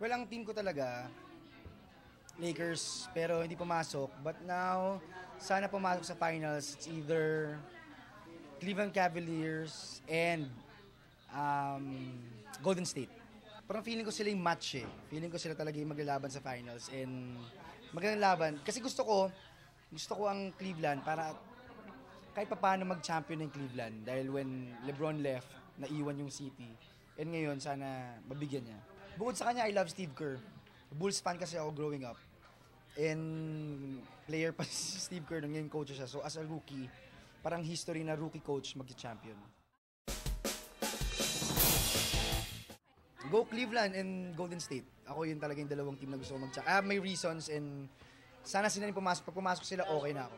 Well, ang team ko talaga, Lakers, pero hindi pumasok. But now, sana pumasok sa finals. It's either Cleveland Cavaliers and Golden State. Parang feeling ko sila yung match eh. Feeling ko sila talaga yung maglalaban sa finals. And magandang laban. Kasi gusto ko ang Cleveland para kahit pa paano mag-champion ng Cleveland. Dahil when LeBron left, naiwan yung city. And ngayon, sana mabigyan niya. Bukod sa kanya, I love Steve Kerr. Bulls fan kasi ako growing up. And player pa si Steve Kerr, nung ngayon coach siya. So as a rookie, parang history na rookie coach mag-champion. Go Cleveland and Golden State. Ako yun talaga yung dalawang team na gusto ko mag-champion. May reasons and sana sila yung pumasok. Pag pumasok sila, okay na ako.